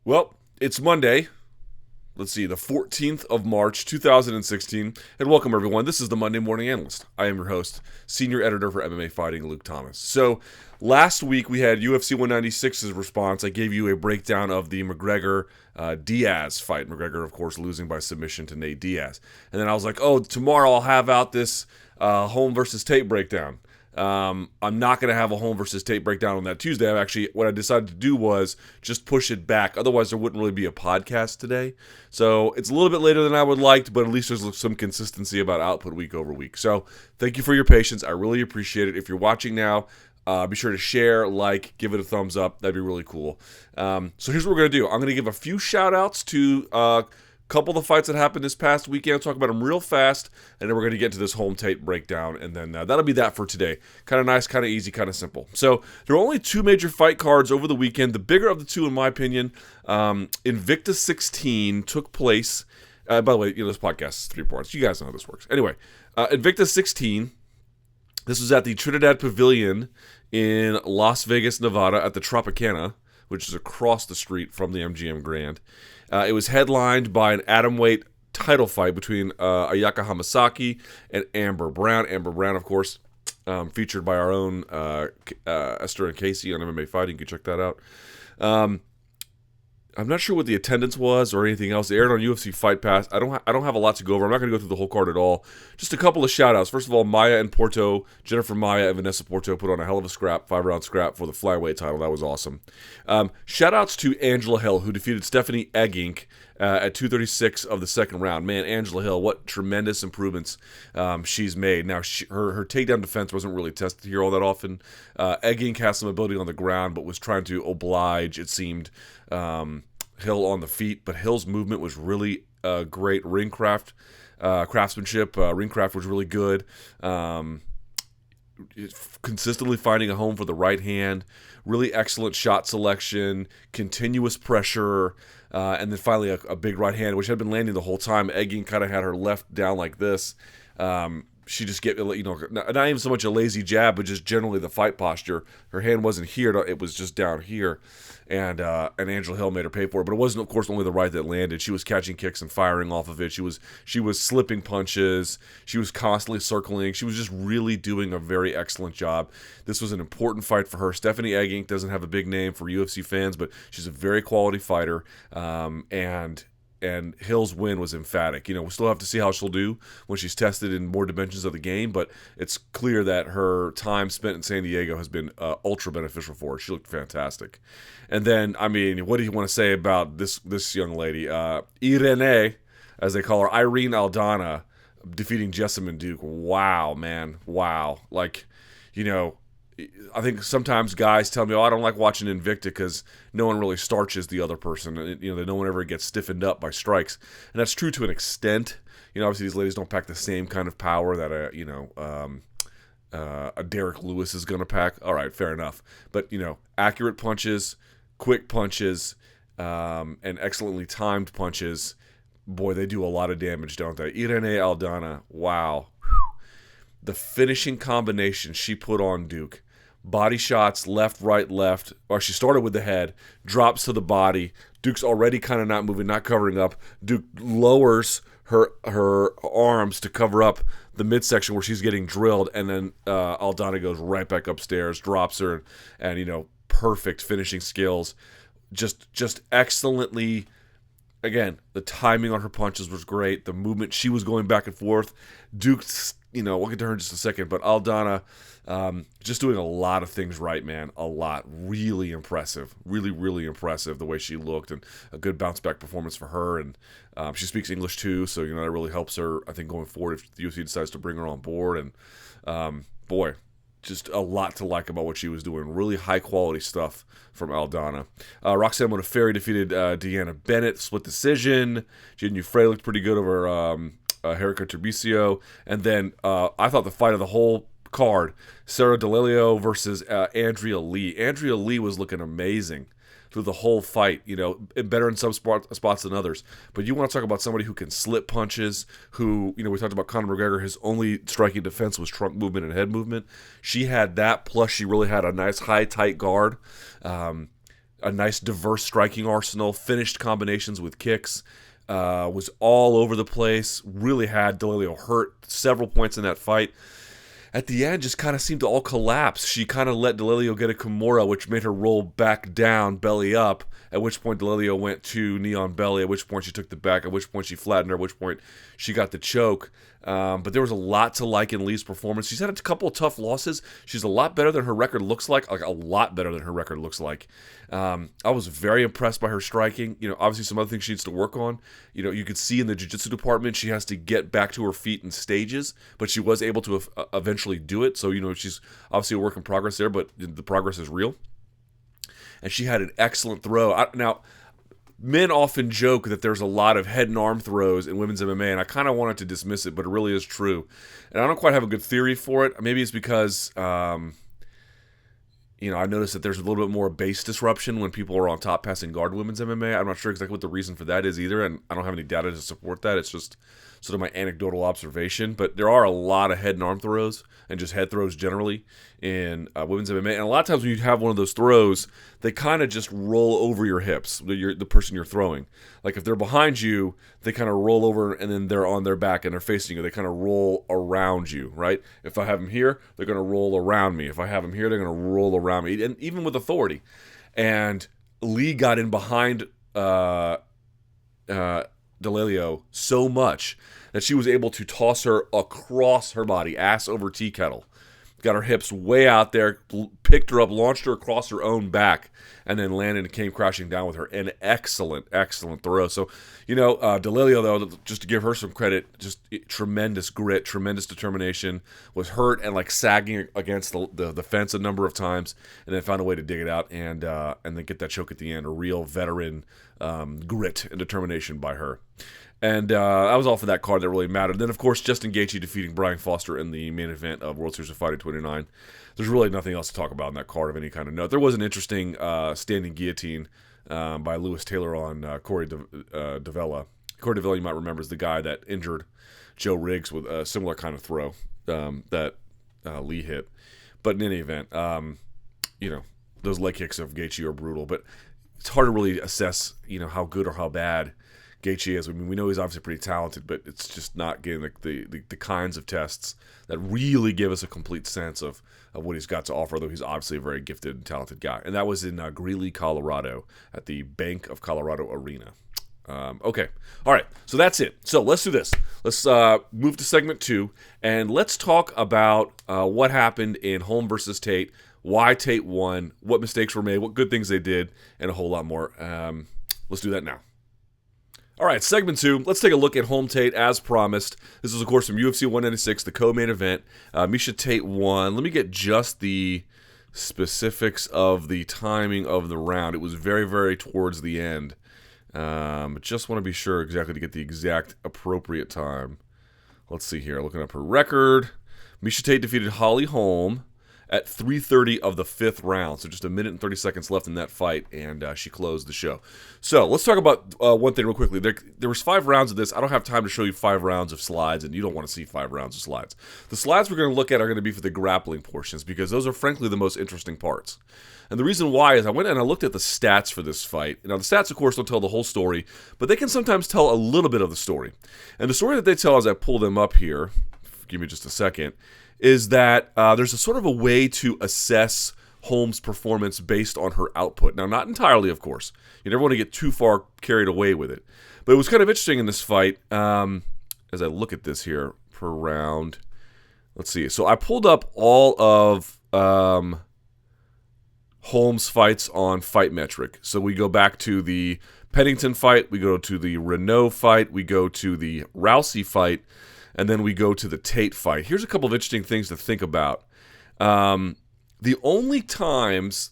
Well, it's Monday. Let's see, the 14th of March, 2016. And welcome, everyone. This is the Monday Morning Analyst. I am your host, Senior Editor for MMA Fighting, Luke Thomas. So, last week we had UFC 196's response. I gave you a breakdown of the McGregor-Diaz fight. McGregor, of course, losing by submission to Nate Diaz. And then I was like, tomorrow I'll have out this Holm versus Tate breakdown. I'm not going to have a Holm versus Tate breakdown on that Tuesday. What I decided to do was just push it back. Otherwise, there wouldn't really be a podcast today. So it's a little bit later than I would like, but at least there's some consistency about output week over week. So thank you for your patience. I really appreciate it. If you're watching now, be sure to share, like, give it a thumbs up. That'd be really cool. So here's what we're going to do. I'm going to give a few shout-outs to couple of the fights that happened this past weekend. Talk about them real fast, and then we're going to get to this Holm Tate breakdown, and then that'll be that for today. Kind of nice, kind of easy, kind of simple. So there are only two major fight cards over the weekend. The bigger of the two, in my opinion, Invicta 16 took place. By the way, this podcast is 3 parts. You guys know how this works. Anyway, Invicta 16. This was at the Trinidad Pavilion in Las Vegas, Nevada, at the Tropicana, which is across the street from the MGM Grand. It was headlined by an atomweight title fight between Ayaka Hamasaki and Amber Brown. Amber Brown, of course, featured by our own Esther and Casey on MMA Fighting. You can check that out. I'm not sure what the attendance was or anything else. It aired on UFC Fight Pass. I don't have a lot to go over. I'm not going to go through the whole card at all. Just a couple of shout-outs. First of all, Maya and Porto, Jennifer Maya and Vanessa Porto put on a hell of a scrap, 5-round scrap for the flyweight title. That was awesome. Shout-outs to Angela Hill, who defeated Stephanie Eggink at 236 of the second round. Man, Angela Hill, what tremendous improvements she's made. Now, her takedown defense wasn't really tested here all that often. Eggink has some ability on the ground, but was trying to oblige, it seemed, Hill on the feet, but Hill's movement was really great. Craftsmanship. Ringcraft was really good. Consistently finding a home for the right hand. Really excellent shot selection. Continuous pressure. And then finally a big right hand, which had been landing the whole time. Egging kind of had her left down like this. She just not even so much a lazy jab, but just generally the fight posture. Her hand wasn't here; it was just down here, and Angela Hill made her pay for it. But it wasn't, of course, only the right that landed. She was catching kicks and firing off of it. She was slipping punches. She was constantly circling. She was just really doing a very excellent job. This was an important fight for her. Stephanie Eggink doesn't have a big name for UFC fans, but she's a very quality fighter, and Hill's win was emphatic. We still have to see how she'll do when she's tested in more dimensions of the game, but it's clear that her time spent in San Diego has been ultra beneficial for her. She looked fantastic. And then, what do you want to say about this young lady? Irene, as they call her, Irene Aldana, defeating Jessamine Duke. Wow, man. Wow. I think sometimes guys tell me, I don't like watching Invicta because no one really starches the other person. No one ever gets stiffened up by strikes. And that's true to an extent. Obviously these ladies don't pack the same kind of power that a Derek Lewis is going to pack. All right, fair enough. But, accurate punches, quick punches, and excellently timed punches, boy, they do a lot of damage, don't they? Irene Aldana, wow. The finishing combination she put on Duke. Body shots, left, right, left. Or she started with the head, drops to the body. Duke's already kind of not moving, not covering up. Duke lowers her arms to cover up the midsection where she's getting drilled, and then Aldana goes right back upstairs, drops her, and perfect finishing skills. Just excellently. Again, the timing on her punches was great. The movement, she was going back and forth. Duke's, we'll get to her in just a second, but Aldana just doing a lot of things right, man. A lot. Really impressive. Really, really impressive the way she looked, and a good bounce-back performance for her. And she speaks English, too, so, that really helps her, I think, going forward if the UFC decides to bring her on board. And, boy, just a lot to like about what she was doing. Really high-quality stuff from Aldana. Roxanne Modafferi defeated Deanna Bennett, split decision. Jin Frey looked pretty good over Jerica Turbicio. And then I thought the fight of the whole card, Sarah D'Alelio versus Andrea Lee. Andrea Lee was looking amazing through the whole fight, better in some spots than others. But you want to talk about somebody who can slip punches, who, we talked about Conor McGregor, his only striking defense was trunk movement and head movement. She had that, plus she really had a nice high, tight guard. a nice diverse striking arsenal, finished combinations with kicks, was all over the place, really had D'Alelio hurt several points in that fight. At the end, just kind of seemed to all collapse. She kind of let D'Alelio get a Kimura, which made her roll back down, belly up, at which point D'Alelio went to knee on belly, at which point she took the back, at which point she flattened her, at which point she got the choke. But there was a lot to like in Lee's performance. She's had a couple of tough losses. She's a lot better than her record looks like a lot better than her record looks like. I was very impressed by her striking. Obviously some other things she needs to work on. You could see in the jiu-jitsu department she has to get back to her feet in stages, but she was able to eventually do it. So, she's obviously a work in progress there, but the progress is real. And she had an excellent throw. Now, men often joke that there's a lot of head and arm throws in women's MMA, and I kind of wanted to dismiss it, but it really is true. And I don't quite have a good theory for it. Maybe it's because, I noticed that there's a little bit more base disruption when people are on top passing guard women's MMA. I'm not sure exactly what the reason for that is either, and I don't have any data to support that. It's just sort of my anecdotal observation. But there are a lot of head and arm throws and just head throws generally in women's MMA. And a lot of times when you have one of those throws, they kind of just roll over your hips, the person you're throwing. Like if they're behind you, they kind of roll over and then they're on their back and they're facing you. They kind of roll around you, right? If I have them here, they're going to roll around me. If I have them here, they're going to roll around me, and even with authority. And Lee got in behind D'Alelio so much that she was able to toss her across her body, ass over tea kettle. Got her hips way out there, picked her up, launched her across her own back, and then landed and came crashing down with her. An excellent, excellent throw. So, D'Alelio, though, just to give her some credit, just tremendous grit, tremendous determination, was hurt and sagging against the fence a number of times, and then found a way to dig it out and then get that choke at the end. A real veteran grit and determination by her. And that was all for that card that really mattered. Then, of course, Justin Gaethje defeating Brian Foster in the main event of World Series of Fighting 29. There's really nothing else to talk about in that card of any kind of note. There was an interesting standing guillotine by Lewis Taylor on Corey Davila. Corey Davila, you might remember, is the guy that injured Joe Riggs with a similar kind of throw that Lee hit. But in any event, those leg kicks of Gaethje are brutal. But it's hard to really assess, how good or how bad Gaethje is. I mean, we know he's obviously pretty talented, but it's just not getting the kinds of tests that really give us a complete sense of what he's got to offer, though he's obviously a very gifted and talented guy. And that was in Greeley, Colorado, at the Bank of Colorado Arena. Okay. All right. So that's it. So let's do this. Let's move to segment 2, and let's talk about what happened in Holm versus Tate, why Tate won, what mistakes were made, what good things they did, and a whole lot more. Let's do that now. All right, segment 2. Let's take a look at Holm Tate as promised. This is, of course, from UFC 196, the co-main event. Miesha Tate won. Let me get just the specifics of the timing of the round. It was very, very towards the end. Just want to be sure exactly to get the exact appropriate time. Let's see here. Looking up her record. Miesha Tate defeated Holly Holm at 3:30 of the 5th round. So just a minute and 30 seconds left in that fight, and she closed the show. So let's talk about one thing real quickly. There was 5 rounds of this. I don't have time to show you 5 rounds of slides, and you don't want to see 5 rounds of slides. The slides we're going to look at are going to be for the grappling portions, because those are frankly the most interesting parts. And the reason why is I went and I looked at the stats for this fight. Now, the stats, of course, don't tell the whole story, but they can sometimes tell a little bit of the story. And the story that they tell, as I pull them up here, give me just a second, is that there's a sort of a way to assess Holm's performance based on her output. Now, not entirely, of course. You never want to get too far carried away with it. But it was kind of interesting in this fight, as I look at this here per round. Let's see. So I pulled up all of Holm's fights on Fight Metric. So we go back to the Pennington fight, we go to the Renault fight, we go to the Rousey fight, and then we go to the Tate fight. Here's a couple of interesting things to think about. The only times,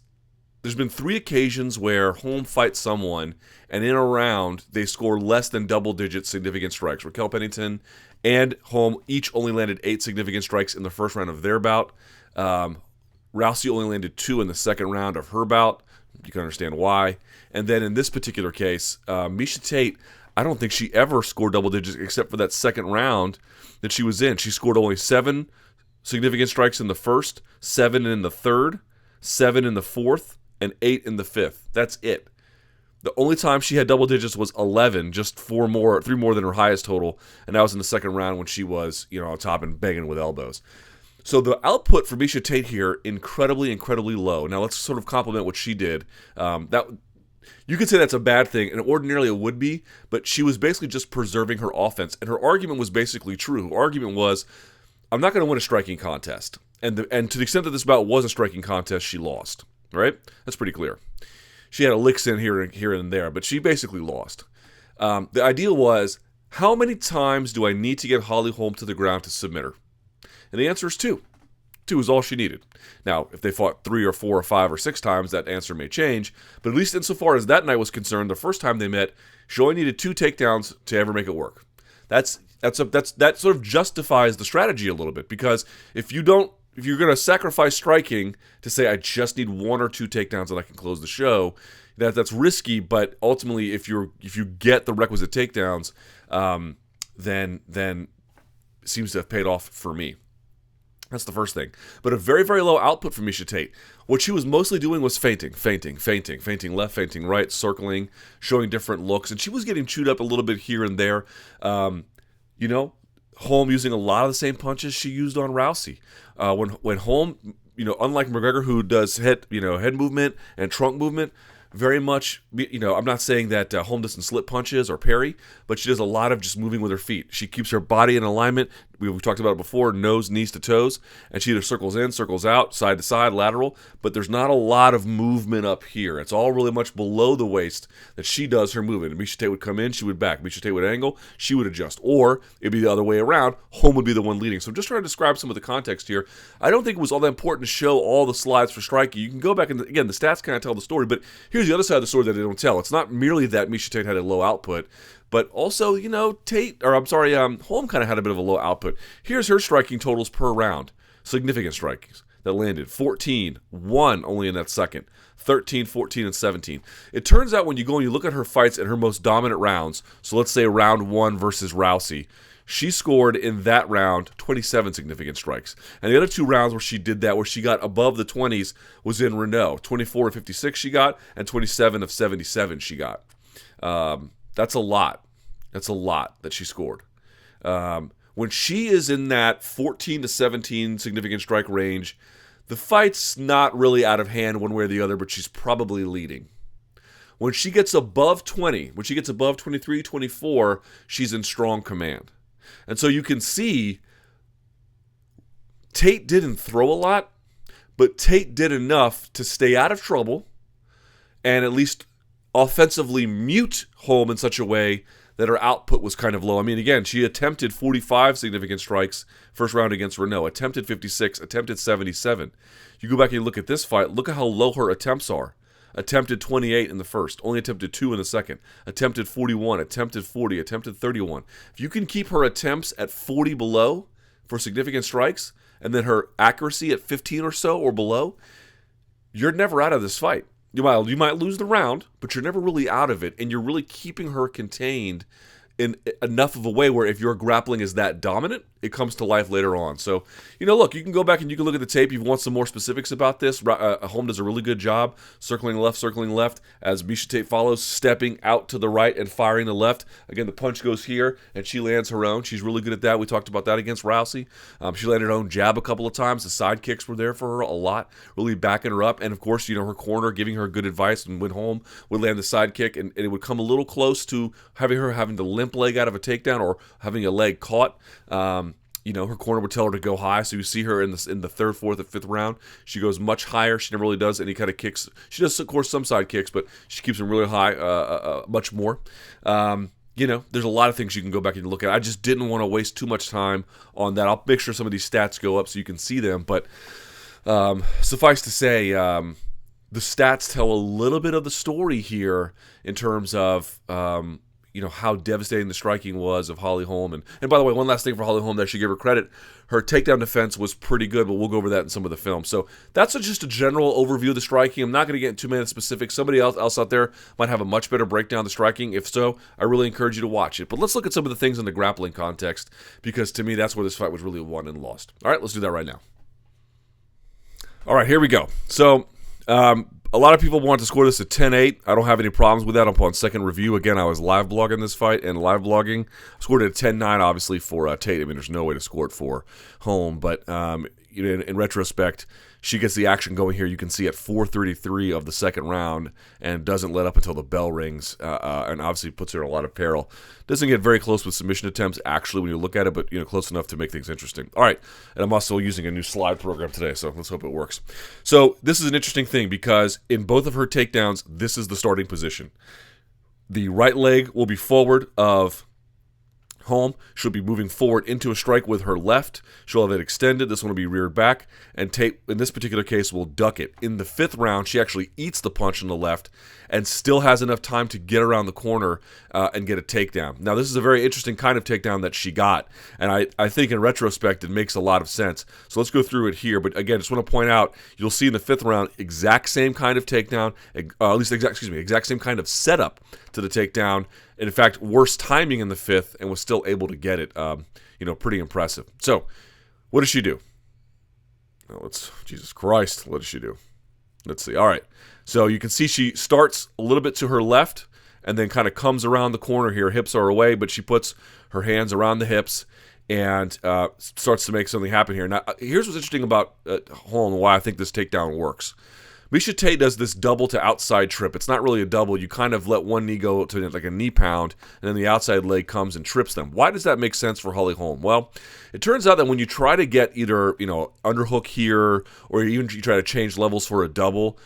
there's been 3 occasions where Holm fights someone, and in a round, they score less than double-digit significant strikes. Raquel Pennington and Holm each only landed 8 significant strikes in the first round of their bout. Rousey only landed 2 in the second round of her bout. You can understand why. And then in this particular case, Miesha Tate, I don't think she ever scored double digits except for that second round that she was in. She scored only 7 significant strikes in the first, 7 in the third, 7 in the fourth, and 8 in the 5th. That's it. The only time she had double digits was 11, just 3 more than her highest total, and that was in the second round when she was, on top and banging with elbows. So the output for Miesha Tate here, incredibly, incredibly low. Now let's sort of compliment what she did. That you could say that's a bad thing, and ordinarily it would be, but she was basically just preserving her offense, and her argument was basically true. Her argument was, I'm not going to win a striking contest, and to the extent that this bout was a striking contest, she lost. Right? That's pretty clear. She had a licks in here and there, but she basically lost. The idea was, how many times do I need to get Holly Holm to the ground to submit her? And the answer is 2. 2 is all she needed. Now, if they fought 3 or 4 or 5 or 6 times, that answer may change. But at least insofar as that night was concerned, the first time they met, she only needed 2 takedowns to ever make it work. That sort of justifies the strategy a little bit, because if you're going to sacrifice striking to say I just need 1 or 2 takedowns and I can close the show, that's risky. But ultimately, if you get the requisite takedowns, then it seems to have paid off for me. That's the first thing. But a very, very low output from Miesha Tate. What she was mostly doing was feinting left, feinting right, circling, showing different looks, and she was getting chewed up a little bit here and there. Holm using a lot of the same punches she used on Rousey. When Holm, unlike McGregor, who does head movement and trunk movement, very much, I'm not saying that Holm doesn't slip punches or parry, but she does a lot of just moving with her feet. She keeps her body in alignment. We've talked about it before, nose, knees to toes, and she either circles in, circles out, side to side, lateral, but there's not a lot of movement up here. It's all really much below the waist that she does her movement. And Miesha Tate would come in, she would back. Miesha Tate would angle, she would adjust. Or it'd be the other way around, Holm would be the one leading. So I'm just trying to describe some of the context here. I don't think it was all that important to show all the slides for striking. You can go back and, again, the stats kind of tell the story, but here's the other side of the story that they don't tell. It's not merely that Miesha Tate had a low output, but also, Holm kind of had a bit of a low output. Here's her striking totals per round. Significant strikes that landed. 14, 1 only in that second. 13, 14, and 17. It turns out when you go and you look at her fights in her most dominant rounds, so let's say round 1 versus Rousey, she scored in that round 27 significant strikes. And the other 2 rounds where she did that, where she got above the 20s, was in Renault. 24 of 56 she got, and 27 of 77 she got. That's a lot. That's a lot that she scored. When she is in that 14 to 17 significant strike range, the fight's not really out of hand one way or the other, but she's probably leading. When she gets above 20, when she gets above 23, 24, she's in strong command. And so you can see Tate didn't throw a lot, but Tate did enough to stay out of trouble and at least offensively mute Holm in such a way that her output was kind of low. I mean, again, she attempted 45 significant strikes first round against Renault, attempted 56, attempted 77. You go back and you look at this fight, look at how low her attempts are. Attempted 28 in the first, only attempted 2 in the second, attempted 41, attempted 40, attempted 31. If you can keep her attempts at 40 below for significant strikes, and then her accuracy at 15 or so or below, you're never out of this fight. You might lose the round, but you're never really out of it, and you're really keeping her contained in enough of a way where if your grappling is that dominant, it comes to life later on. So, look, you can go back and you can look at the tape. If you want some more specifics about this, Holm does a really good job circling left, as Miesha Tate follows, stepping out to the right and firing the left. Again, the punch goes here, and she lands her own. She's really good at that. We talked about that against Rousey. She landed her own jab a couple of times. The side kicks were there for her a lot, really backing her up. And, of course, her corner giving her good advice, and when Holm would land the side kick, and it would come a little close to having to limp leg out of a takedown or having a leg caught. Her corner would tell her to go high, so you see her in the third, fourth, and fifth round. She goes much higher. She never really does any kind of kicks. She does, of course, some side kicks, but she keeps them really high, much more. There's a lot of things you can go back and look at. I just didn't want to waste too much time on that. I'll make sure some of these stats go up so you can see them, but suffice to say, the stats tell a little bit of the story here in terms of how devastating the striking was of Holly Holm. And by the way, one last thing for Holly Holm that I should give her credit, her takedown defense was pretty good, but we'll go over that in some of the film. So that's just a general overview of the striking. I'm not going to get into too many specifics. Somebody else out there might have a much better breakdown of the striking. If so, I really encourage you to watch it. But let's look at some of the things in the grappling context, because to me, that's where this fight was really won and lost. All right, let's do that right now. All right, here we go. So, A lot of people want to score this at 10-8. I don't have any problems with that upon second review. Again, I was live blogging this fight, and live blogging scored it at 10-9, obviously, for Tate. I mean, there's no way to score it for Holm, but in retrospect, she gets the action going here. You can see at 4:33 of the second round, and doesn't let up until the bell rings, and obviously puts her in a lot of peril. Doesn't get very close with submission attempts, actually, when you look at it, but close enough to make things interesting. All right, and I'm also using a new slide program today, so let's hope it works. So this is an interesting thing because in both of her takedowns, this is the starting position. The right leg will be forward of Holm. She'll be moving forward into a strike with her left. She'll have it extended. This one will be reared back. And Tate, in this particular case, will duck it. In the 5th round, she actually eats the punch on the left and still has enough time to get around the corner and get a takedown. Now, this is a very interesting kind of takedown that she got. And I think in retrospect, it makes a lot of sense. So let's go through it here. But again, just want to point out, you'll see in the 5th round, exact same kind of takedown, exact same kind of setup to the takedown. And in fact, worse timing in the 5th, and was still able to get it. Pretty impressive. So, what does she do? Jesus Christ, what does she do? Let's see. All right. So you can see she starts a little bit to her left, and then kind of comes around the corner here. Hips are away, but she puts her hands around the hips and starts to make something happen here. Now, here's what's interesting about Holm and why I think this takedown works. Miesha Tate does this double to outside trip. It's not really a double. You kind of let one knee go to like a knee pound, and then the outside leg comes and trips them. Why does that make sense for Holly Holm? Well, it turns out that when you try to get either, underhook here, or even you try to change levels for a double,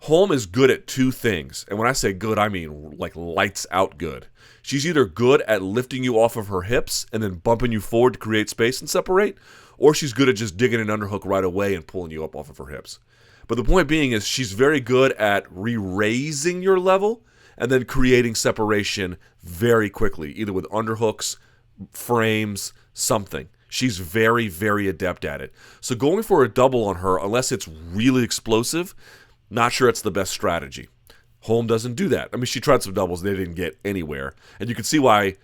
Holm is good at two things. And when I say good, I mean like lights out good. She's either good at lifting you off of her hips and then bumping you forward to create space and separate, or she's good at just digging an underhook right away and pulling you up off of her hips. But the point being is she's very good at re-raising your level and then creating separation very quickly, either with underhooks, frames, something. She's very, very adept at it. So going for a double on her, unless it's really explosive, not sure it's the best strategy. Holm doesn't do that. I mean, she tried some doubles. They didn't get anywhere. And you can see why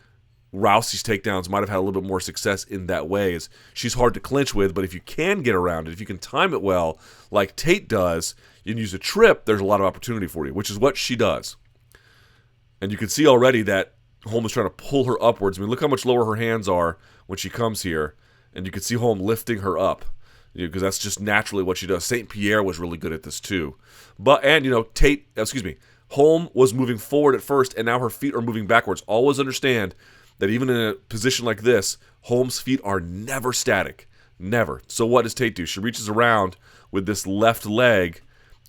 Rousey's takedowns might have had a little bit more success in that way. Is she's hard to clinch with, but if you can get around it, if you can time it well, like Tate does, you can use a trip, there's a lot of opportunity for you, which is what she does. And you can see already that Holm is trying to pull her upwards. I mean, look how much lower her hands are when she comes here, and you can see Holm lifting her up, because that's just naturally what she does. St. Pierre was really good at this too. Holm was moving forward at first, and now her feet are moving backwards. Always understand that even in a position like this, Holm's feet are never static. Never. So what does Tate do? She reaches around with this left leg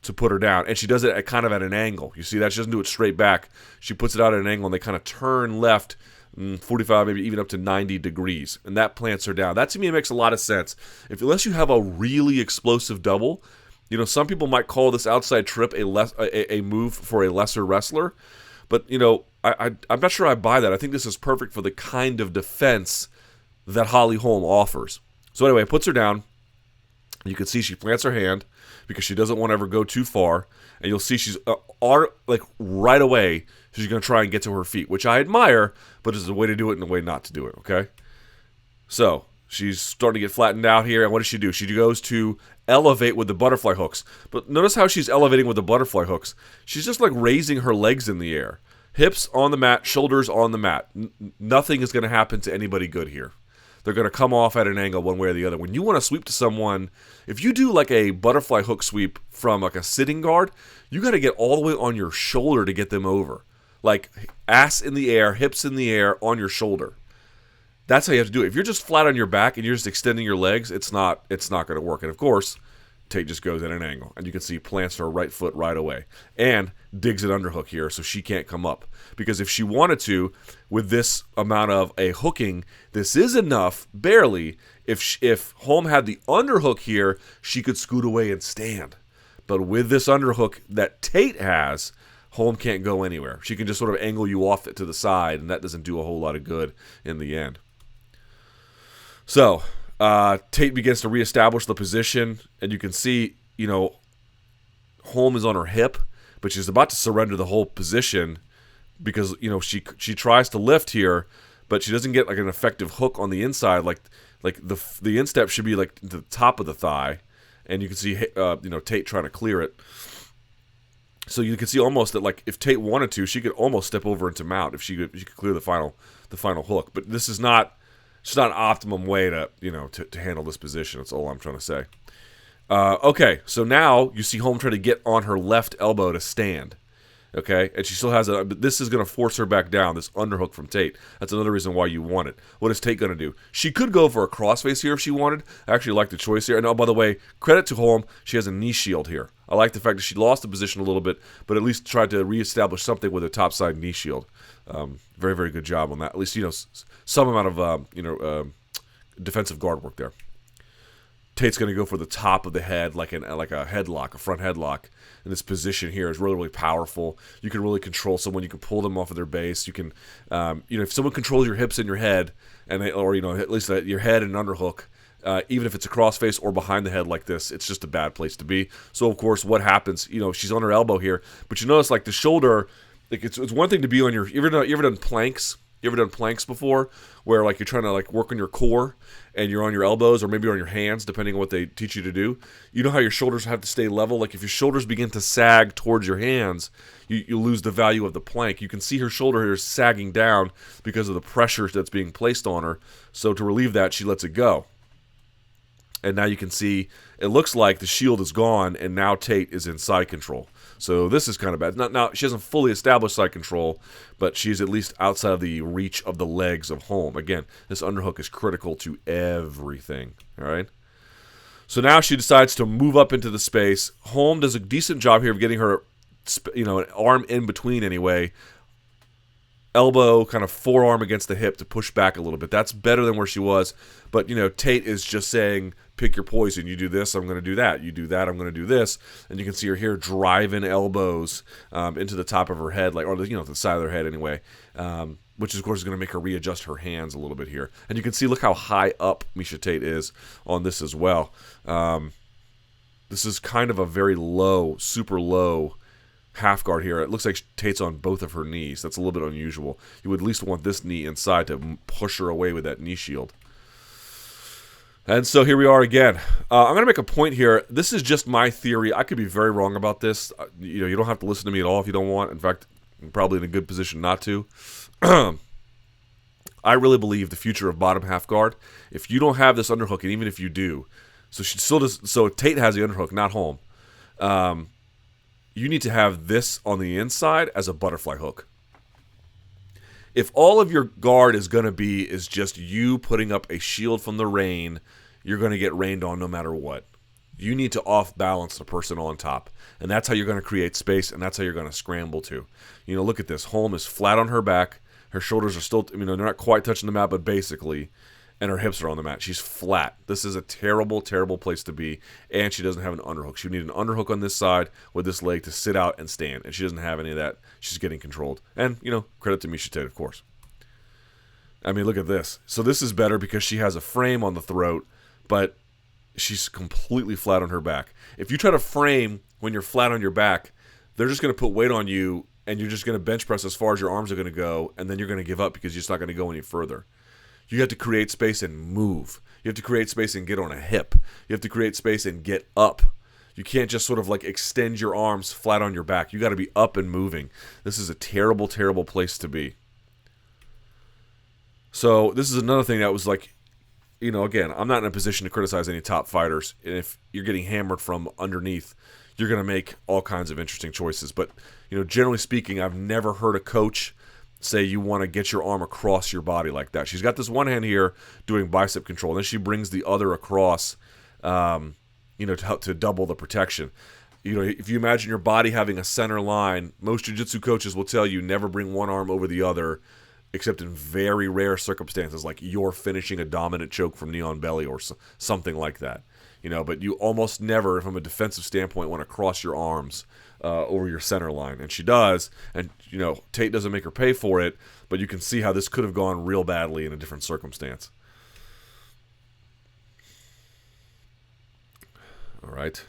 to put her down, and she does it kind of at an angle. You see that? She doesn't do it straight back. She puts it out at an angle, and they kind of turn left 45, maybe even up to 90 degrees, and that plants her down. That, to me, makes a lot of sense. Unless you have a really explosive double, some people might call this outside trip a move for a lesser wrestler, but, I'm not sure I buy that. I think this is perfect for the kind of defense that Holly Holm offers. So anyway, it puts her down. You can see she plants her hand because she doesn't want to ever go too far. And you'll see she's right away, she's going to try and get to her feet, which I admire, but there's a way to do it and a way not to do it, okay? So she's starting to get flattened out here. And what does she do? She goes to elevate with the butterfly hooks. But notice how she's elevating with the butterfly hooks. She's just like raising her legs in the air. Hips on the mat, shoulders on the mat. Nothing is going to happen to anybody good here. They're going to come off at an angle one way or the other. When you want to sweep to someone, if you do like a butterfly hook sweep from like a sitting guard, you got to get all the way on your shoulder to get them over. Like ass in the air, hips in the air, on your shoulder. That's how you have to do it. If you're just flat on your back and you're just extending your legs, it's not going to work. And of course, Tate just goes at an angle, and you can see plants her right foot right away and digs an underhook here so she can't come up. Because if she wanted to, with this amount of a hooking, this is enough, barely. If Holm had the underhook here, she could scoot away and stand. But with this underhook that Tate has, Holm can't go anywhere. She can just sort of angle you off it to the side, and that doesn't do a whole lot of good in the end. So Tate begins to reestablish the position, and you can see, Holm is on her hip, but she's about to surrender the whole position because, she tries to lift here, but she doesn't get like an effective hook on the inside. Like the instep should be like the top of the thigh, and you can see, Tate trying to clear it. So you can see almost that, like, if Tate wanted to, she could almost step over into mount if she could clear the final hook. But this is not, it's not an optimum way to, to handle this position. That's all I'm trying to say. Okay, so now you see Holm try to get on her left elbow to stand. Okay, and she still has it, but this is going to force her back down, this underhook from Tate. That's another reason why you want it. What is Tate going to do? She could go for a crossface here if she wanted. I actually like the choice here. And oh, by the way, credit to Holm, she has a knee shield here. I like the fact that she lost the position a little bit, but at least tried to reestablish something with a topside knee shield. Very, very good job on that. At least, some amount of, defensive guard work there. Tate's going to go for the top of the head, like a headlock, a front headlock. And this position here is really, really powerful. You can really control someone. You can pull them off of their base. You can, if someone controls your hips and your head, or at least your head and underhook, even if it's a crossface or behind the head like this, it's just a bad place to be. So of course, what happens? She's on her elbow here, but you notice like the shoulder. Like it's one thing to be on your. You ever done planks? You ever done planks before, where like you're trying to like work on your core and you're on your elbows or maybe on your hands, depending on what they teach you to do. You know how your shoulders have to stay level. Like if your shoulders begin to sag towards your hands, you lose the value of the plank. You can see her shoulder here is sagging down because of the pressure that's being placed on her. So to relieve that, she lets it go. And now you can see it looks like the shield is gone, and now Tate is in side control. So this is kind of bad. Now she hasn't fully established side control, but she's at least outside of the reach of the legs of Holm. Again, this underhook is critical to everything. All right. So now she decides to move up into the space. Holm does a decent job here of getting her, an arm in between anyway. Elbow, kind of forearm against the hip to push back a little bit. That's better than where she was. But, Tate is just saying, pick your poison. You do this, I'm going to do that. You do that, I'm going to do this. And you can see her here driving elbows into the top of her head, or the side of her head anyway, which, of course, is going to make her readjust her hands a little bit here. And you can see, look how high up Miesha Tate is on this as well. This is kind of a very low, super low half guard here. It looks like Tate's on both of her knees. That's a little bit unusual. You would at least want this knee inside to push her away with that knee shield. And so here we are again. I'm going to make a point here. This is just my theory. I could be very wrong about this. You don't have to listen to me at all if you don't want. In fact, I'm probably in a good position not to. I really believe the future of bottom half guard, if you don't have this underhook, and even if you do, so she still does. So Tate has the underhook, not Holm. You need to have this on the inside as a butterfly hook. If all of your guard is going to be is just you putting up a shield from the rain, you're going to get rained on no matter what. You need to off-balance the person on top. And that's how you're going to create space, and that's how you're going to scramble to. Look at this. Holm is flat on her back. Her shoulders are still, they're not quite touching the mat, but basically. And her hips are on the mat. She's flat. This is a terrible, terrible place to be. And she doesn't have an underhook. She would need an underhook on this side with this leg to sit out and stand. And she doesn't have any of that. She's getting controlled. And, credit to Miesha Tate, of course. I mean, look at this. So this is better because she has a frame on the throat, but she's completely flat on her back. If you try to frame when you're flat on your back, they're just going to put weight on you, and you're just going to bench press as far as your arms are going to go, and then you're going to give up because you're just not going to go any further. You have to create space and move. You have to create space and get on a hip. You have to create space and get up. You can't just sort of like extend your arms flat on your back. You got to be up and moving. This is a terrible, terrible place to be. So this is another thing that was like, again, I'm not in a position to criticize any top fighters. And if you're getting hammered from underneath, you're going to make all kinds of interesting choices. But, generally speaking, I've never heard a coach say you want to get your arm across your body like that. She's got this one hand here doing bicep control. Then she brings the other across, to double the protection. If you imagine your body having a center line, most jiu-jitsu coaches will tell you never bring one arm over the other, except in very rare circumstances, like you're finishing a dominant choke from knee on belly or something like that. But you almost never, from a defensive standpoint, want to cross your arms over your center line. And she does. And, Tate doesn't make her pay for it, but you can see how this could have gone real badly in a different circumstance. All right.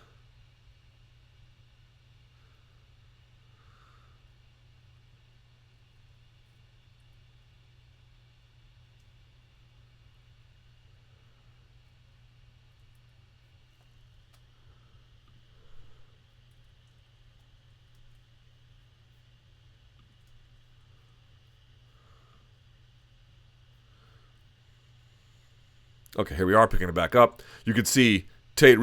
Okay, here we are picking it back up. You can see Holm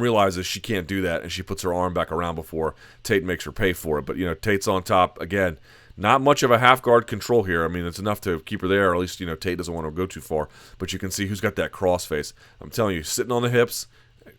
realizes she can't do that, and she puts her arm back around before Tate makes her pay for it. But, Tate's on top. Again, not much of a half-guard control here. I mean, it's enough to keep her there, or at least, Tate doesn't want to go too far. But you can see who's got that cross-face. I'm telling you, sitting on the hips,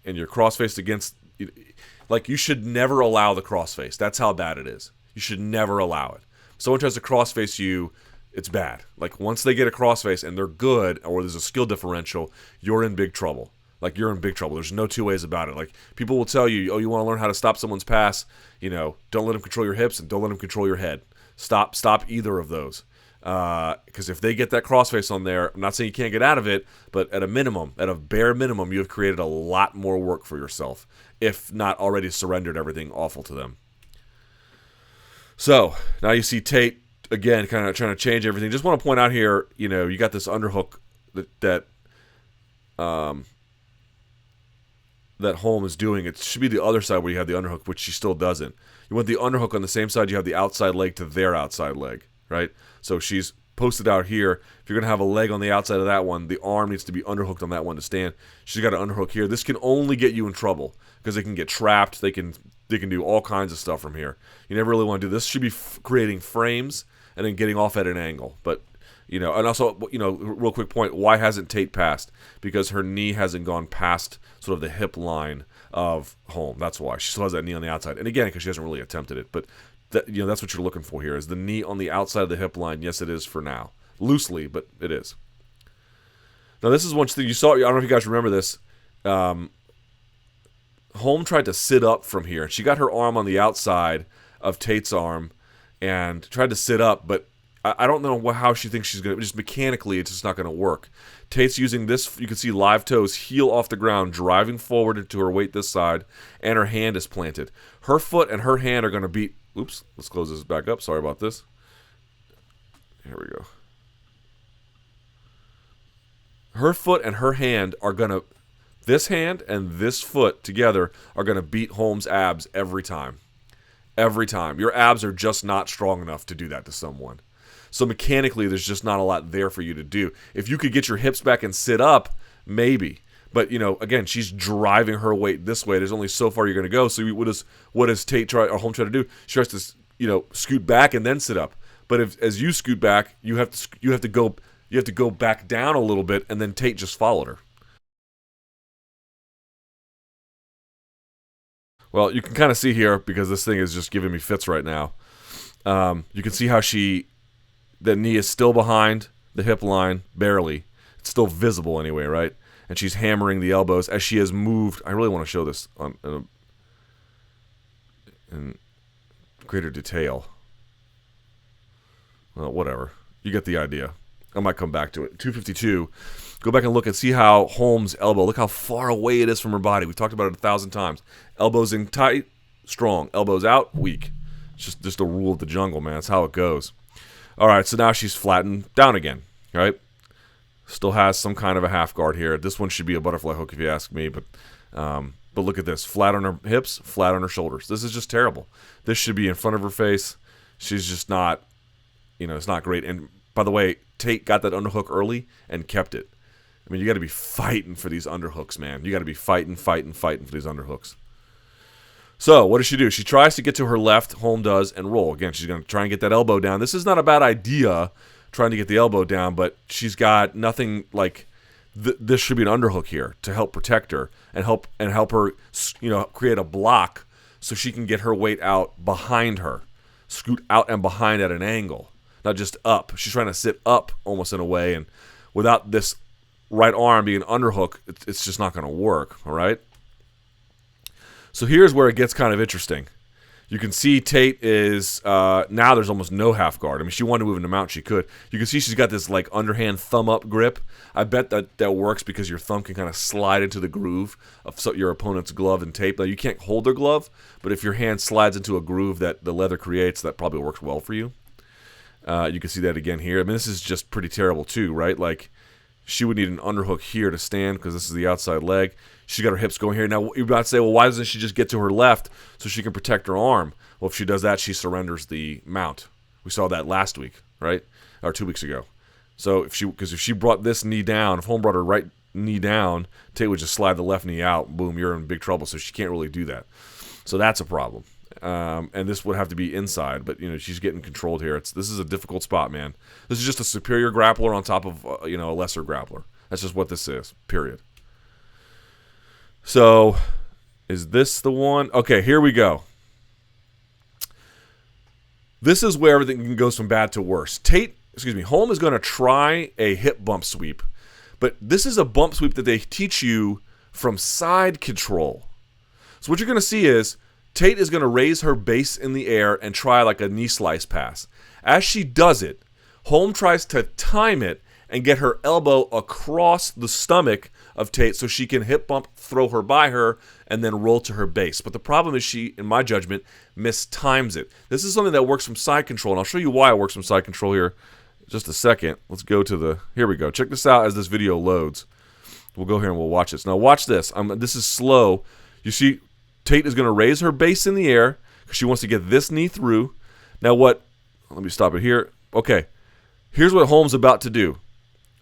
and you're cross-faced against, you should never allow the cross-face. That's how bad it is. You should never allow it. If someone tries to cross-face you, it's bad. Once they get a crossface and they're good, or there's a skill differential, you're in big trouble. You're in big trouble. There's no two ways about it. People will tell you, oh, you want to learn how to stop someone's pass, don't let them control your hips and don't let them control your head. Stop either of those. Because if they get that crossface on there, I'm not saying you can't get out of it, but at a bare minimum, you have created a lot more work for yourself, if not already surrendered everything awful to them. So, now you see Tate, again, kind of trying to change everything. Just want to point out here, you got this underhook that Holm is doing. It should be the other side where you have the underhook, which she still doesn't. You want the underhook on the same side you have the outside leg to their outside leg, right? So she's posted out here. If you're going to have a leg on the outside of that one, the arm needs to be underhooked on that one to stand. She's got an underhook here. This can only get you in trouble because they can get trapped. They can do all kinds of stuff from here. You never really want to do this. Should be creating frames and then getting off at an angle. But, and also, real quick point, why hasn't Tate passed? Because her knee hasn't gone past sort of the hip line of Holm. That's why. She still has that knee on the outside. And again, because she hasn't really attempted it. But, that's what you're looking for here, is the knee on the outside of the hip line. Yes, it is for now. Loosely, but it is. Now, this is one thing you saw. I don't know if you guys remember this. Holm tried to sit up from here. And she got her arm on the outside of Tate's arm and tried to sit up, but I don't know how she thinks she's going to, just mechanically, it's just not going to work. Tate's using this, you can see live toes, heel off the ground, driving forward into her weight this side, and her hand is planted. Her foot and her hand are going to beat, oops, let's close this back up, sorry about this. Here we go. Her foot and her hand are going to, this hand and this foot together are going to beat Holm's abs every time. Every time. Your abs are just not strong enough to do that to someone. So mechanically, there's just not a lot there for you to do. If you could get your hips back and sit up, maybe. But, again, she's driving her weight this way. There's only so far you're going to go. So what does Holm try to do? She tries to, scoot back and then sit up. But as you scoot back, you have to go back down a little bit, and then Tate just followed her. Well, you can kind of see here, because this thing is just giving me fits right now. You can see how the knee is still behind the hip line, barely. It's still visible anyway, right? And she's hammering the elbows as she has moved. I really want to show this in greater detail. Well, whatever. You get the idea. I might come back to it. 252. Go back and look and see how Holm's elbow, look how far away it is from her body. We've talked about it 1,000 times. Elbows in tight, strong. Elbows out, weak. It's just a rule of the jungle, man. That's how it goes. All right, so now she's flattened down again, right? Still has some kind of a half guard here. This one should be a butterfly hook if you ask me, but look at this. Flat on her hips, flat on her shoulders. This is just terrible. This should be in front of her face. She's just not, it's not great. And by the way, Tate got that underhook early and kept it. I mean, you got to be fighting for these underhooks, man. You got to be fighting for these underhooks. So, what does she do? She tries to get to her left, Holm does, and roll. Again, she's going to try and get that elbow down. This is not a bad idea, trying to get the elbow down, but she's got nothing like this should be an underhook here to help protect her and help her, create a block so she can get her weight out behind her, scoot out and behind at an angle, not just up. She's trying to sit up almost in a way, and without this right arm being an underhook, it's just not going to work, all right? So here's where it gets kind of interesting. You can see Tate is, now there's almost no half guard. I mean, she wanted to move into mount, she could. You can see she's got this like underhand thumb up grip. I bet that works because your thumb can kind of slide into the groove of your opponent's glove and tape. Now, you can't hold their glove, but if your hand slides into a groove that the leather creates, that probably works well for you. You can see that again here. I mean, this is just pretty terrible too, right? Like, she would need an underhook here to stand because this is the outside leg. She's got her hips going here. Now, you're about to say, well, why doesn't she just get to her left so she can protect her arm? Well, if she does that, she surrenders the mount. We saw that last week, right? Or 2 weeks ago. So because if she brought this knee down, if Holm brought her right knee down, Tate would just slide the left knee out. Boom, you're in big trouble. So she can't really do that. So that's a problem. And this would have to be inside, but she's getting controlled here. This is a difficult spot, man. This is just a superior grappler on top of a lesser grappler. That's just what this is. Period. So, is this the one? Okay, here we go. This is where everything goes from bad to worse. Holm is going to try a hip bump sweep, but this is a bump sweep that they teach you from side control. So what you're going to see is Tate is going to raise her base in the air and try like a knee slice pass. As she does it, Holm tries to time it and get her elbow across the stomach of Tate so she can hip bump, throw her by her, and then roll to her base. But the problem is she, in my judgment, mistimes it. This is something that works from side control, and I'll show you why it works from side control here in just a second. Let's go to here we go. Check this out as this video loads. We'll go here and we'll watch this. Now watch this. This is slow. You see Tate is going to raise her base in the air because she wants to get this knee through. Now let me stop it here. Okay, here's what Holm's about to do.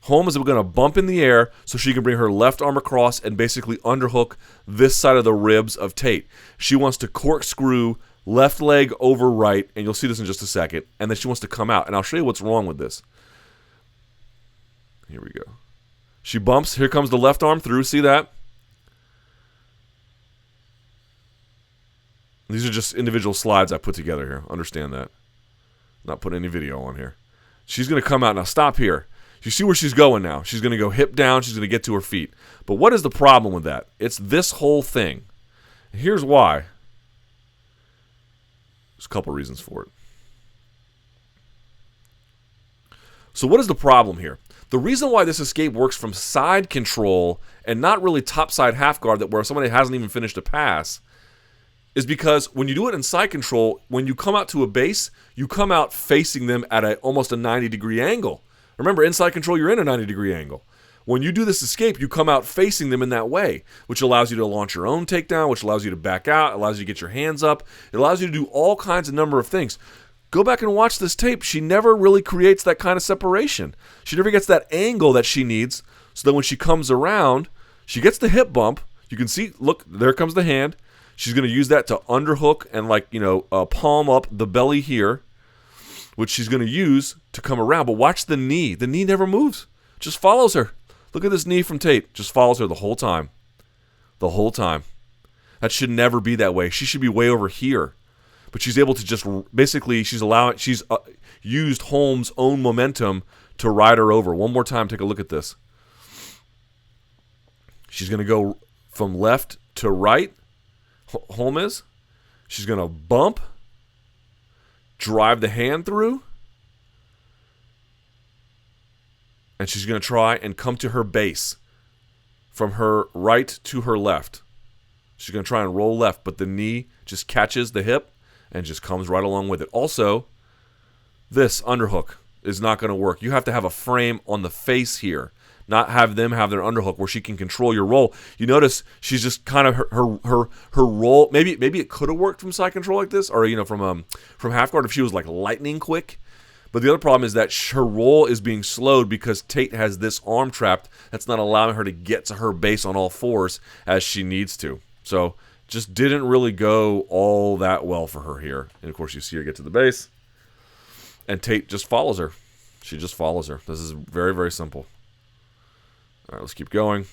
Holm is going to bump in the air so she can bring her left arm across and basically underhook this side of the ribs of Tate. She wants to corkscrew left leg over right, and you'll see this in just a second, and then she wants to come out. And I'll show you what's wrong with this. Here we go. She bumps. Here comes the left arm through. See that? These are just individual slides I put together here. Understand that. Not putting any video on here. She's going to come out. Now stop here. You see where she's going now. She's going to go hip down. She's going to get to her feet. But what is the problem with that? It's this whole thing. And here's why. There's a couple reasons for it. So what is the problem here? The reason why this escape works from side control and not really topside half guard, that where somebody hasn't even finished a pass, is because when you do it in side control, when you come out to a base, you come out facing them at almost a 90-degree angle. Remember, in side control, you're in a 90-degree angle. When you do this escape, you come out facing them in that way, which allows you to launch your own takedown, which allows you to back out, allows you to get your hands up. It allows you to do all kinds of number of things. Go back and watch this tape. She never really creates that kind of separation. She never gets that angle that she needs so that when she comes around, she gets the hip bump. You can see, look, there comes the hand. She's going to use that to underhook and palm up the belly here, which she's going to use to come around. But watch the knee. The knee never moves. Just follows her. Look at this knee from Tate. Just follows her the whole time. The whole time. That should never be that way. She should be way over here. But she's able to just basically, she's used Holm's own momentum to ride her over. One more time, take a look at this. She's going to go from left to right. Holm is. She's going to bump. Drive the hand through. And she's going to try and come to her base from her right to her left. She's going to try and roll left, but the knee just catches the hip and just comes right along with it. Also, this underhook is not going to work. You have to have a frame on the face here, not have them have their underhook where she can control your roll. You notice she's just kind of her roll. Maybe it could have worked from side control like this, or from half guard if she was like lightning quick. But the other problem is that her roll is being slowed because Tate has this arm trapped that's not allowing her to get to her base on all fours as she needs to. So just didn't really go all that well for her here. And, of course, you see her get to the base. And Tate just follows her. She just follows her. This is very, very simple. All right, let's keep going.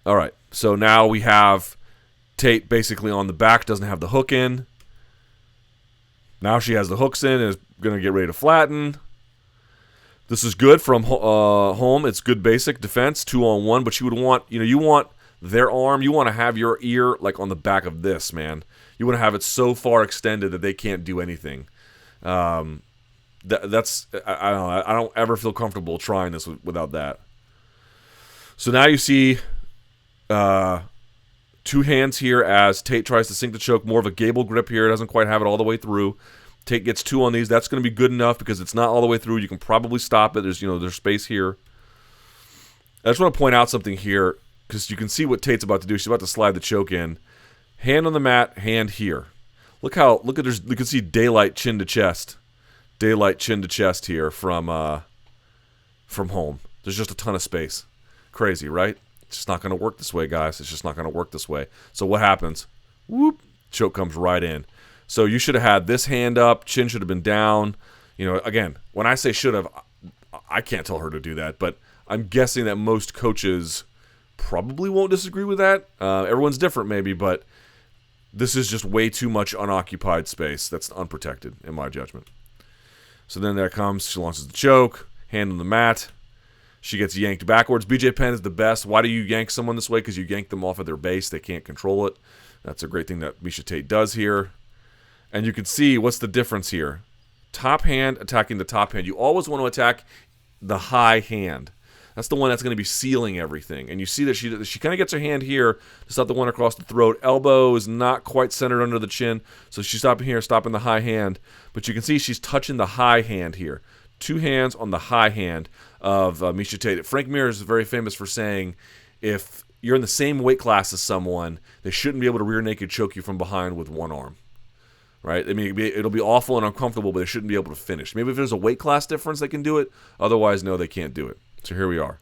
All right, so now we have Tate basically on the back, doesn't have the hook in. Now she has the hooks in and is going to get ready to flatten. This is good from Holm. It's good basic defense, 2-on-1, but you would want, you want their arm. You want to have your ear like on the back of this, man. You want to have it so far extended that they can't do anything. I don't ever feel comfortable trying this without that. So now you see two hands here as Tate tries to sink the choke. More of a gable grip here. It doesn't quite have it all the way through. Tate gets 2 on these. That's going to be good enough because it's not all the way through. You can probably stop it. There's space here. I just want to point out something here because you can see what Tate's about to do. She's about to slide the choke in. Hand on the mat, hand here. Look at there's, you can see daylight chin to chest here from Holm. There's just a ton of space. Crazy, right? It's just not going to work this way, guys. It's just not going to work this way. So what happens? Whoop, choke comes right in. So you should have had this hand up, chin should have been down. Again, when I say should have, I can't tell her to do that, but I'm guessing that most coaches probably won't disagree with that. Everyone's different maybe, but this is just way too much unoccupied space that's unprotected, in my judgment. So then there comes, she launches the choke, hand on the mat. She gets yanked backwards. BJ Penn is the best. Why do you yank someone this way? Because you yank them off of their base. They can't control it. That's a great thing that Miesha Tate does here. And you can see what's the difference here. Top hand attacking the top hand. You always want to attack the high hand. That's the one that's going to be sealing everything. And you see that she kind of gets her hand here, just not the one across the throat. Elbow is not quite centered under the chin. So she's stopping here, stopping the high hand. But you can see she's touching the high hand here. Two hands on the high hand of Miesha Tate. Frank Mir is very famous for saying, if you're in the same weight class as someone, they shouldn't be able to rear naked choke you from behind with one arm. Right? I mean, it'll be awful and uncomfortable, but they shouldn't be able to finish. Maybe if there's a weight class difference, they can do it. Otherwise, no, they can't do it. So here we are.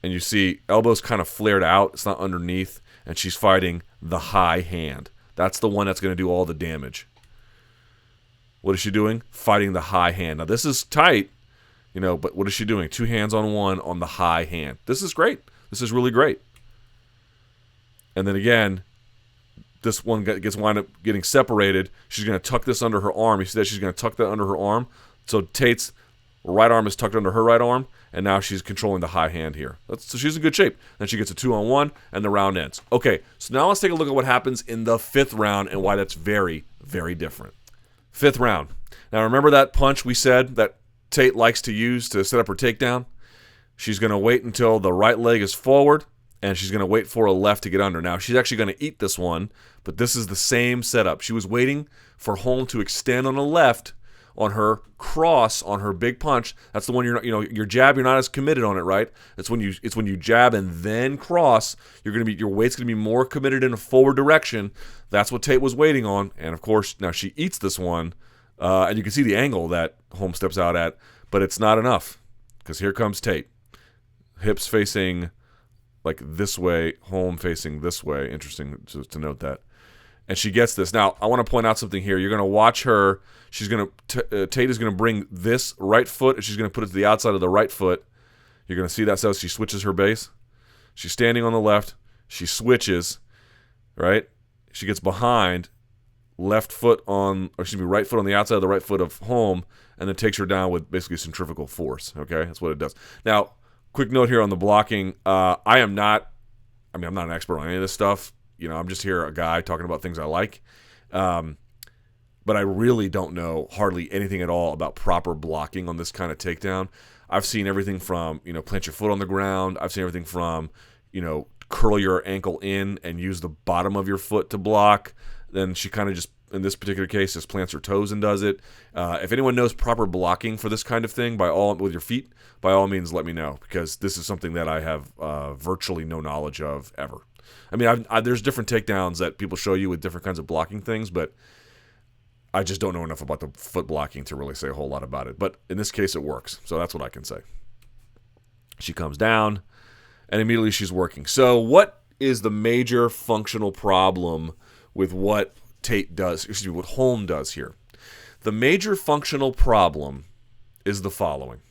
And you see elbows kind of flared out. It's not underneath. And she's fighting the high hand. That's the one that's going to do all the damage. What is she doing? Fighting the high hand. Now, this is tight, but what is she doing? Two hands on one on the high hand. This is great. This is really great. And then again, this one gets wind up getting separated. She's going to tuck this under her arm. You see that she's going to tuck that under her arm. So Tate's right arm is tucked under her right arm, and now she's controlling the high hand here. So she's in good shape. Then she gets a 2-on-1, and the round ends. Okay, so now let's take a look at what happens in the fifth round and why that's very, very different. Fifth round. Now remember that punch we said that Tate likes to use to set up her takedown? She's going to wait until the right leg is forward, and she's going to wait for a left to get under. Now, she's actually going to eat this one, but this is the same setup. She was waiting for Holm to extend on the left on her cross, on her big punch. That's the one your jab, you're not as committed on it, right? It's when you jab and then cross, your weight's going to be more committed in a forward direction. That's what Tate was waiting on. And of course, now she eats this one, and you can see the angle that Holm steps out at, but it's not enough because here comes Tate. Hips facing like this way, Holm facing this way. Interesting to note that. And she gets this. Now, I want to point out something here. You're going to watch her. Tate is going to bring this right foot, and she's going to put it to the outside of the right foot. You're going to see that so she switches her base. She's standing on the left. She switches, right? She gets behind, right foot on the outside of the right foot of Holm, and then takes her down with basically centrifugal force. Okay, that's what it does. Now, quick note here on the blocking. I'm not an expert on any of this stuff. I'm just here, a guy talking about things I like. But I really don't know hardly anything at all about proper blocking on this kind of takedown. I've seen everything from, plant your foot on the ground. I've seen everything from, curl your ankle in and use the bottom of your foot to block. Then she kind of just, in this particular case, just plants her toes and does it. If anyone knows proper blocking for this kind of thing with your feet, by all means, let me know, because this is something that I have virtually no knowledge of ever. I mean, there's different takedowns that people show you with different kinds of blocking things, but I just don't know enough about the foot blocking to really say a whole lot about it. But in this case, it works. So that's what I can say. She comes down, and immediately she's working. So what is the major functional problem with what what Holm does here? The major functional problem is the following.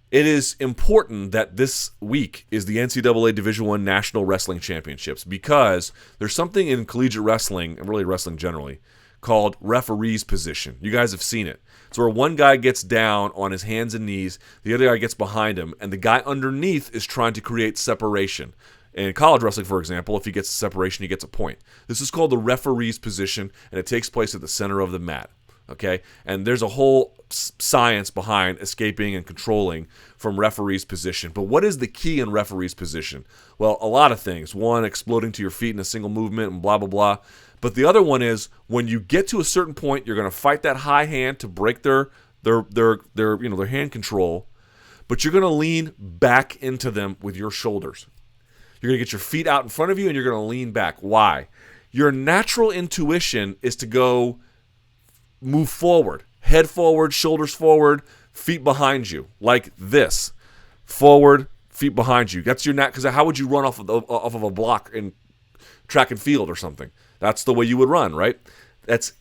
It is important that this week is the NCAA Division I National Wrestling Championships, because there's something in collegiate wrestling, and really wrestling generally, called referee's position. You guys have seen it. It's where one guy gets down on his hands and knees, the other guy gets behind him, and the guy underneath is trying to create separation. In college wrestling, for example, if he gets separation, he gets a point. This is called the referee's position, and it takes place at the center of the mat. Okay, and there's a whole science behind escaping and controlling from referee's position. But what is the key in referee's position? Well, a lot of things. One, exploding to your feet in a single movement and blah, blah, blah. But the other one is when you get to a certain point, you're going to fight that high hand to break their hand control, but you're going to lean back into them with your shoulders. You're going to get your feet out in front of you and you're going to lean back. Why? Your natural intuition is to go move forward, head forward, shoulders forward, feet behind you, like this. Forward, feet behind you. That's your because how would you run off of a block in track and field or something? That's the way you would run, right? That's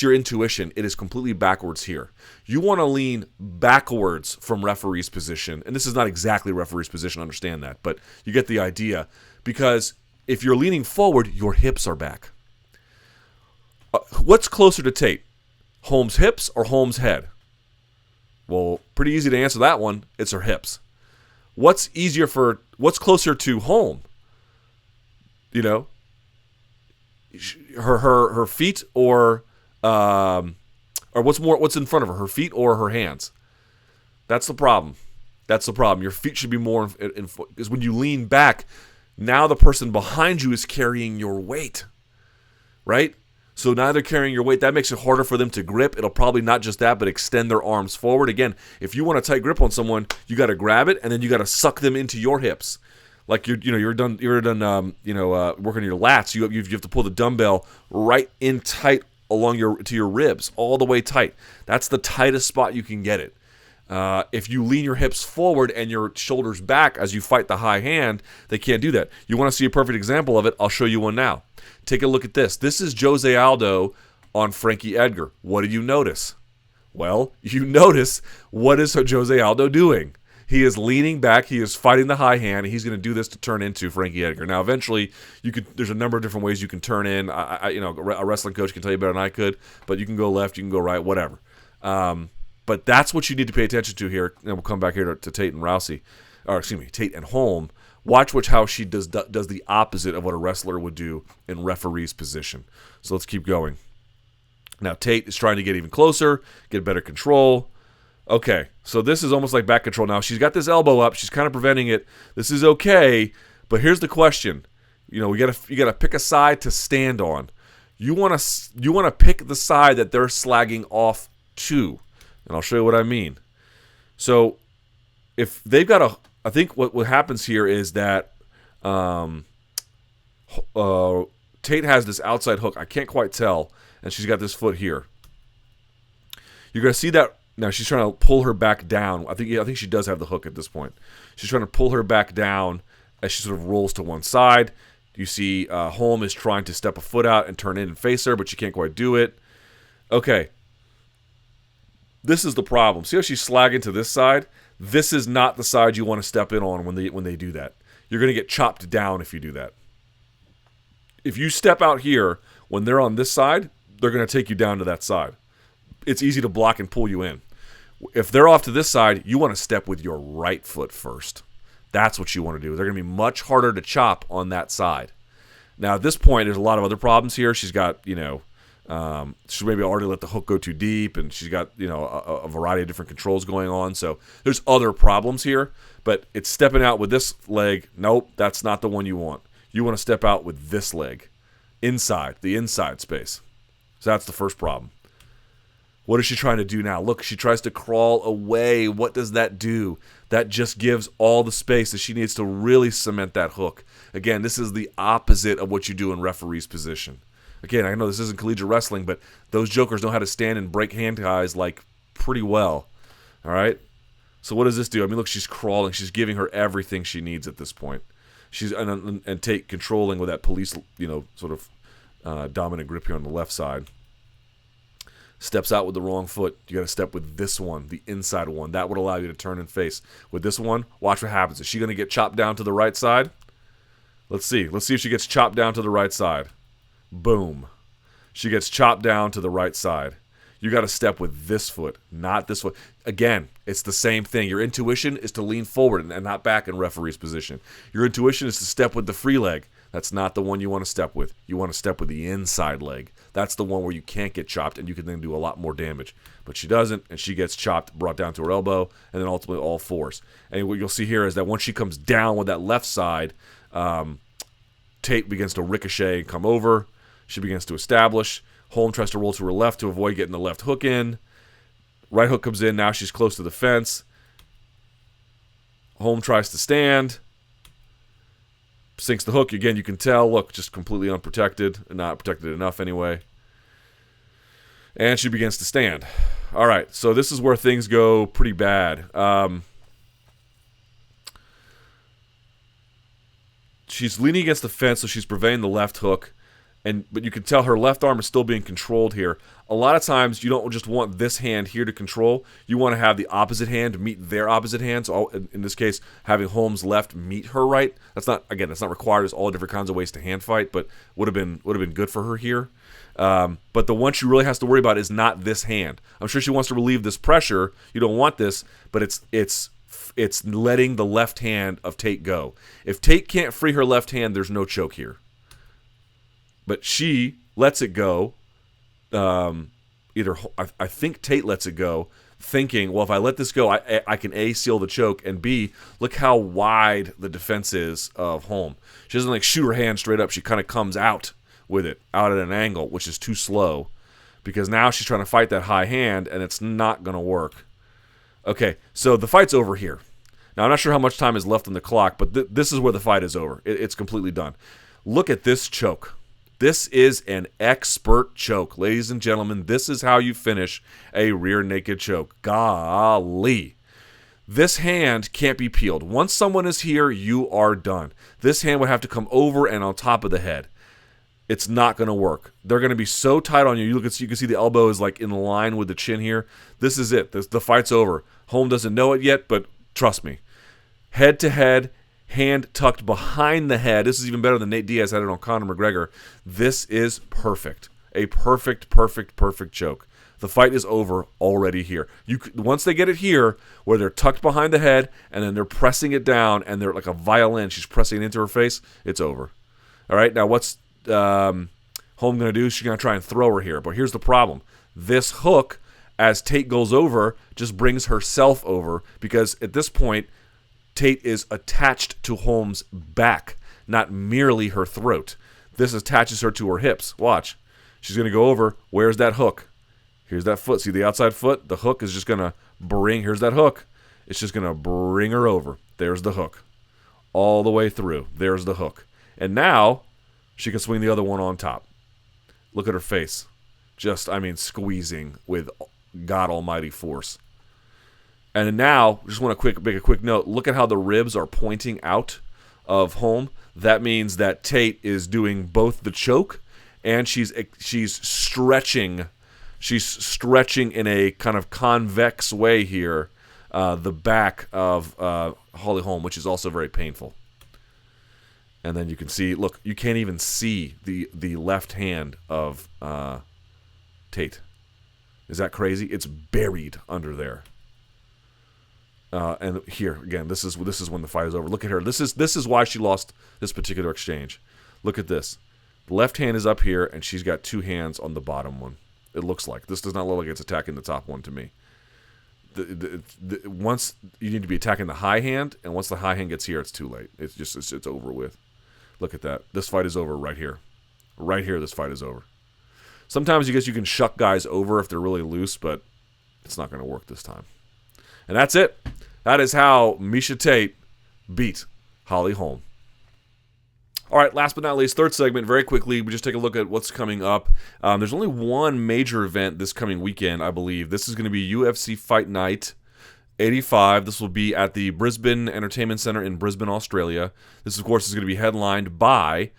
your intuition. It is completely backwards here. You want to lean backwards from referee's position. And this is not exactly referee's position, understand that. But you get the idea. Because if you're leaning forward, your hips are back. What's closer to Tate? Holm's hips or Holm's head? Well, pretty easy to answer that one. It's her hips. What's closer to Holm? You know? Her feet or what's in front of her feet or her hands? That's the problem. Your feet should be more because when you lean back, now the person behind you is carrying your weight, right? So now they're carrying your weight. That makes it harder for them to grip. It'll probably not just that, but extend their arms forward. Again, if you want a tight grip on someone, you got to grab it and then you got to suck them into your hips. Like you're done working on your lats. You have to pull the dumbbell right in tight along to your ribs, all the way tight. That's the tightest spot you can get it. If you lean your hips forward and your shoulders back as you fight the high hand, they can't do that. You want to see a perfect example of it? I'll show you one now. Take a look at this. This is Jose Aldo on Frankie Edgar. What do you notice? Well, you notice what is Jose Aldo doing? He is leaning back. He is fighting the high hand. And he's going to do this to turn into Frankie Edgar. Now, eventually, there's a number of different ways you can turn in. A wrestling coach can tell you better than I could. But you can go left, you can go right, whatever. But that's what you need to pay attention to here. And we'll come back here to Tate and Tate and Holm. Watch how she does the opposite of what a wrestler would do in referee's position. So let's keep going. Now Tate is trying to get even closer, get better control. Okay, so this is almost like back control. Now she's got this elbow up. She's kind of preventing it. This is okay, but here's the question. You gotta pick a side to stand on. You wanna pick the side that they're slagging off to, and I'll show you what I mean. So if they've got I think what happens here is that Tate has this outside hook. I can't quite tell, and she's got this foot here. You're gonna see that. Now she's trying to pull her back down. I think she does have the hook at this point. She's trying to pull her back down as she sort of rolls to one side. You see Holm is trying to step a foot out and turn in and face her, but she can't quite do it. Okay. This is the problem. See how she's slagging to this side? This is not the side you want to step in on when they do that. You're going to get chopped down if you do that. If you step out here when they're on this side, they're going to take you down to that side. It's easy to block and pull you in. If they're off to this side, you want to step with your right foot first. That's what you want to do. They're going to be much harder to chop on that side. Now, at this point, there's a lot of other problems here. She's got, she maybe already let the hook go too deep, and she's got, a variety of different controls going on. So there's other problems here, but it's stepping out with this leg. Nope, that's not the one you want. You want to step out with this leg, the inside space. So that's the first problem. What is she trying to do now? Look, she tries to crawl away. What does that do? That just gives all the space that she needs to really cement that hook. Again, this is the opposite of what you do in referee's position. Again, I know this isn't collegiate wrestling, but those jokers know how to stand and break hand ties like pretty well. All right? So what does this do? I mean, look, she's crawling. She's giving her everything she needs at this point. She's and Tate controlling with that police, sort of dominant grip here on the left side. Steps out with the wrong foot. You got to step with this one, the inside one. That would allow you to turn and face. With this one, watch what happens. Is she going to get chopped down to the right side? Let's see. Let's see if she gets chopped down to the right side. Boom. She gets chopped down to the right side. You got to step with this foot, not this foot. Again, it's the same thing. Your intuition is to lean forward and not back in referee's position. Your intuition is to step with the free leg. That's not the one you want to step with. You want to step with the inside leg. That's the one where you can't get chopped and you can then do a lot more damage. But she doesn't, and she gets chopped, brought down to her elbow, and then ultimately all fours. And what you'll see here is that once she comes down with that left side, Tate begins to ricochet and come over. She begins to establish. Holm tries to roll to her left to avoid getting the left hook in. Right hook comes in. Now she's close to the fence. Holm tries to stand. Sinks the hook. Again, you can tell, look, just completely unprotected. Not protected enough anyway. And she begins to stand. All right, so this is where things go pretty bad. She's leaning against the fence, so she's preventing the left hook. But you can tell her left arm is still being controlled here. A lot of times, you don't just want this hand here to control. You want to have the opposite hand meet their opposite hand. So in this case, having Holm's left meet her right. That's not required. There's all different kinds of ways to hand fight, but would have been good for her here. But the one she really has to worry about is not this hand. I'm sure she wants to relieve this pressure. You don't want this, but it's letting the left hand of Tate go. If Tate can't free her left hand, there's no choke here. But she lets it go. I think Tate lets it go, thinking, well, if I let this go, I can A, seal the choke, and B, look how wide the defense is of Holm. She doesn't like shoot her hand straight up. She kind of comes out with it, out at an angle, which is too slow, because now she's trying to fight that high hand, and it's not going to work. Okay, so the fight's over here. Now, I'm not sure how much time is left on the clock, but this is where the fight is over. It's completely done. Look at this choke. This is an expert choke. Ladies and gentlemen, this is how you finish a rear naked choke. Golly. This hand can't be peeled. Once someone is here, you are done. This hand would have to come over and on top of the head. It's not going to work. They're going to be so tight on you. You can see the elbow is like in line with the chin here. This is it. The fight's over. Holm doesn't know it yet, but trust me. Head to head, hand tucked behind the head. This is even better than Nate Diaz had it on Conor McGregor. This is perfect. A perfect choke. The fight is over already here. Once they get it here, where they're tucked behind the head, and then they're pressing it down, and they're like a violin. She's pressing it into her face. It's over. All right, now what's Holm going to do? She's going to try and throw her here. But here's the problem. This hook, as Tate goes over, just brings herself over, because at this point, Tate is attached to Holm's back, not merely her throat. This attaches her to her hips. Watch. She's going to go over. Where's that hook? Here's that foot. See the outside foot? The hook is just going to bring... Here's that hook. It's just going to bring her over. There's the hook. All the way through. There's the hook. And now, she can swing the other one on top. Look at her face. Just, squeezing with God almighty force. And now, just want to make a quick note. Look at how the ribs are pointing out of Holm. That means that Tate is doing both the choke and she's stretching. She's stretching in a kind of convex way here the back of Holly Holm, which is also very painful. And then you can see, look, you can't even see the left hand of Tate. Is that crazy? It's buried under there. And here again, this is when the fight is over. Look at her. This is why she lost this particular exchange. Look at this. The left hand is up here, and she's got two hands on the bottom one. It looks like this does not look like it's attacking the top one to me. Once you need to be attacking the high hand, and once the high hand gets here, it's too late. It's over with. Look at that. This fight is over right here. Right here, this fight is over. Sometimes you guess you can shuck guys over if they're really loose, but it's not going to work this time. And that's it. That is how Miesha Tate beat Holly Holm. All right, last but not least, third segment, very quickly, we just take a look at what's coming up. There's only one major event this coming weekend, I believe. This is going to be UFC Fight Night 85. This will be at the Brisbane Entertainment Centre in Brisbane, Australia. This, of course, is going to be headlined by,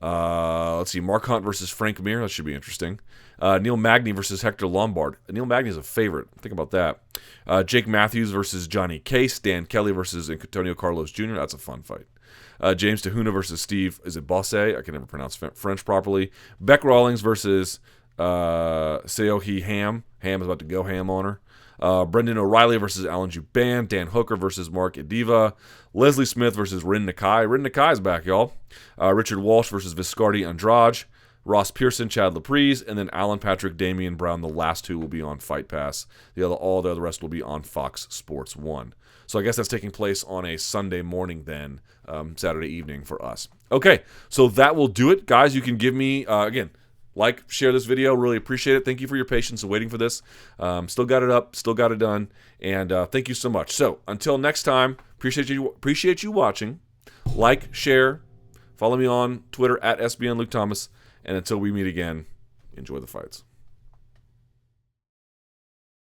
Mark Hunt versus Frank Mir. That should be interesting. Neil Magny versus Hector Lombard. Neil Magny is a favorite. Think about that. Jake Matthews versus Johnny Case. Dan Kelly versus Antonio Carlos Jr. That's a fun fight. James Tahuna versus Steve, is it Bosse? I can never pronounce French properly. Beck Rawlings versus Seohee Ham. Ham is about to go ham on her. Brendan O'Reilly versus Alan Juban. Dan Hooker versus Mark Ediva. Leslie Smith versus Rin Nakai. Rin Nakai is back, y'all. Richard Walsh versus Viscardi Andrade. Ross Pearson, Chad Laprise, and then Alan Patrick, Damian Brown. The last two will be on Fight Pass. All the rest will be on Fox Sports 1. So I guess that's taking place on a Sunday morning then, Saturday evening for us. Okay, so that will do it. Guys, you can give me, again, share this video. Really appreciate it. Thank you for your patience and waiting for this. Still got it up, still got it done, and thank you so much. So until next time, appreciate you watching. Like, share, Follow me on Twitter at SBN Luke Thomas. And until we meet again, enjoy the fights.